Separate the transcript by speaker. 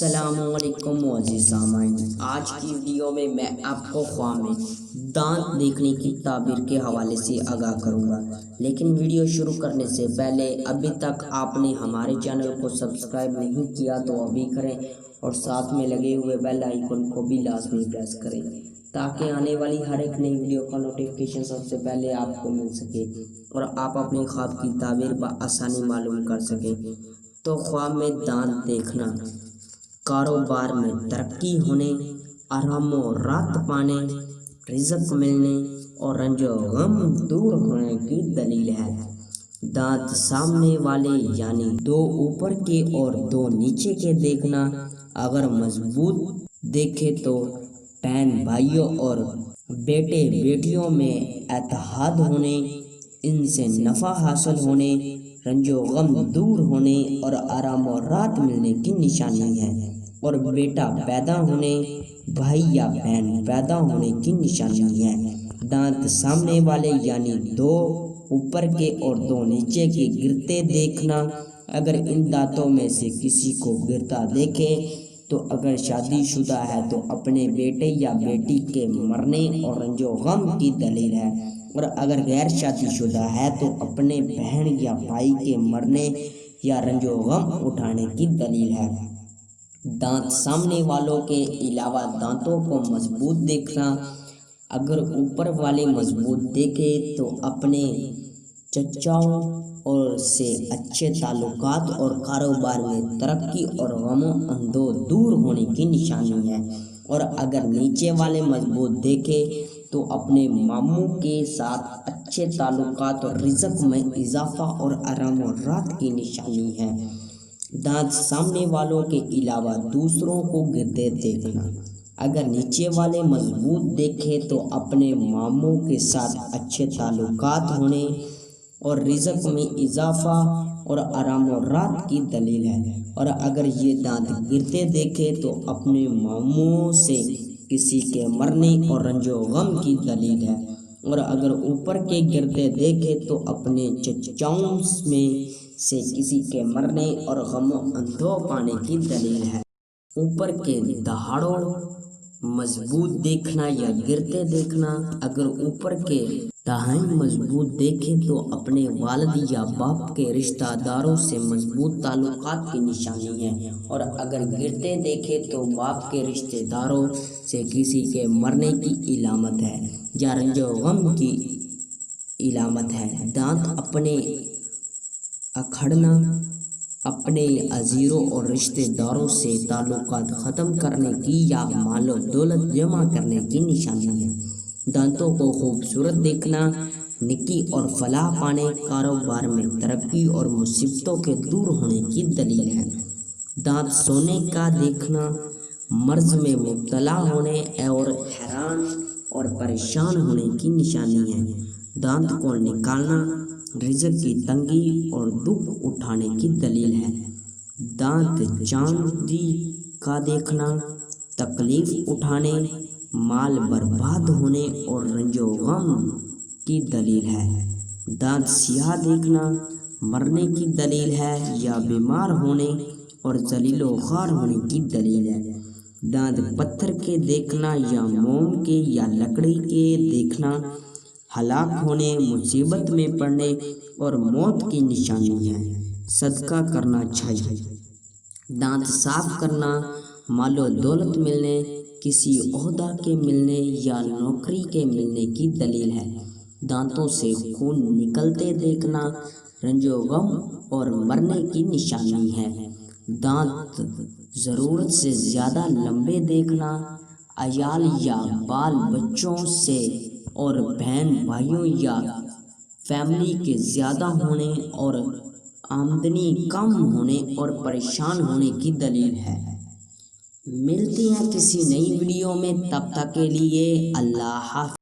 Speaker 1: السلام علیکم معزز سامعین، آج کی ویڈیو میں آپ کو خواہ میں دانت دیکھنے کی تعبیر کے حوالے سے آگاہ کروں گا، لیکن ویڈیو شروع کرنے سے پہلے ابھی تک آپ نے ہمارے چینل کو سبسکرائب نہیں کیا تو ابھی کریں اور ساتھ میں لگے ہوئے بیل آئیکن کو بھی لازمی پریس کریں تاکہ آنے والی ہر ایک نئی ویڈیو کا نوٹیفیکیشن سب سے پہلے آپ کو مل سکے اور آپ اپنے خواب کی تعبیر بآسانی معلوم کر سکیں۔ تو خواب میں دانت دیکھنا، کاروبار میں ترقی ہونے، آرام و راحت پانے، رزق ملنے اور رنج و غم دور ہونے کی دلیل ہے۔ دانت سامنے والے یعنی دو اوپر کے اور دو نیچے کے دیکھنا، اگر مضبوط دیکھے تو بہن بھائیوں اور بیٹے بیٹیوں میں اتحاد ہونے، ان سے نفع حاصل ہونے، رنج و غم دور ہونے اور آرام و راحت ملنے کی نشانی ہے، اور بیٹا پیدا ہونے، بھائی یا بہن پیدا ہونے کی نشانی ہے۔ دانت سامنے والے یعنی دو اوپر کے اور دو نیچے کے گرتے دیکھنا، اگر ان دانتوں میں سے کسی کو گرتا دیکھے تو اگر شادی شدہ ہے تو اپنے بیٹے یا بیٹی کے مرنے اور رنج و غم کی دلیل ہے، اور اگر غیر شادی شدہ ہے تو اپنے بہن یا بھائی کے مرنے یا رنج و غم اٹھانے کی دلیل ہے۔ دانت سامنے والوں کے علاوہ دانتوں کو مضبوط دیکھنا، اگر اوپر والے مضبوط دیکھے تو اپنے چچاؤں اور سے اچھے تعلقات اور کاروبار میں ترقی اور غم و اندو دور ہونے کی نشانی ہے، اور اگر نیچے والے مضبوط دیکھے تو اپنے ماموں کے ساتھ اچھے تعلقات اور رزق میں اضافہ اور آرام و راحت کی نشانی ہے۔ دانت سامنے والوں کے علاوہ دوسروں کو گرتے دیکھنا، اگر نیچے والے مضبوط دیکھے تو اپنے ماموں کے ساتھ اچھے تعلقات ہونے اور رزق میں اضافہ اور آرام و راحت کی دلیل ہے، اور اگر یہ دانت گرتے دیکھے تو اپنے ماموں سے کسی کے مرنے اور رنج و غم کی دلیل ہے، اور اگر اوپر کے گرتے دیکھے تو اپنے چچاؤں میں سے کسی کے مرنے اور غم و اندو پانے کی دلیل ہے۔ اوپر کے دہاڑوں مضبوط دیکھنا یا گرتے دیکھنا، اگر اوپر کے دہانے مضبوط دیکھے تو اپنے والد یا باپ کے رشتہ داروں سے مضبوط تعلقات کی نشانی ہے، اور اگر گرتے دیکھے تو باپ کے رشتہ داروں سے کسی کے مرنے کی علامت ہے یا رنج و غم کی علامت ہے۔ دانت اپنے اکھڑنا، اپنے عزیروں اور رشتہ داروں سے تعلقات ختم کرنے کی یا مال و دولت جمع کرنے کی نشانی ہے۔ دانتوں کو خوبصورت دیکھنا، نیکی اور فلاح پانے، کاروبار میں ترقی اور مصیبتوں کے دور ہونے کی دلیل ہے۔ دانت سونے کا دیکھنا، مرض میں مبتلا ہونے اور حیران اور پریشان ہونے کی نشانی ہے۔ دانت کو نکالنا، رزق کی تنگی اور دکھ اٹھانے کی دلیل ہے۔ دانت چاندی کا دیکھنا، تکلیف اٹھانے، مال برباد ہونے اور رنج و غم کی دلیل ہے۔ دانت سیاہ دیکھنا، مرنے کی دلیل ہے یا بیمار ہونے اور ذلیل و خوار ہونے کی دلیل ہے۔ دانت پتھر کے دیکھنا یا موم کے یا لکڑی کے دیکھنا، ہلاک ہونے، مصیبت میں پڑنے اور موت کی نشانی ہے۔ صدقہ کرنا چاہیے۔ دانت صاف کرنا، مال و دولت ملنے، کسی عہدہ کے ملنے یا نوکری کے ملنے کی دلیل ہے۔ دانتوں سے خون نکلتے دیکھنا، رنج و غم اور مرنے کی نشانی ہے۔ دانت ضرورت سے زیادہ لمبے دیکھنا، عیال یا بال بچوں سے اور بہن بھائیوں یا فیملی کے زیادہ ہونے اور آمدنی کم ہونے اور پریشان ہونے کی دلیل ہے۔ ملتے ہیں کسی نئی ویڈیو میں، تب تک کے لیے اللہ حافظ۔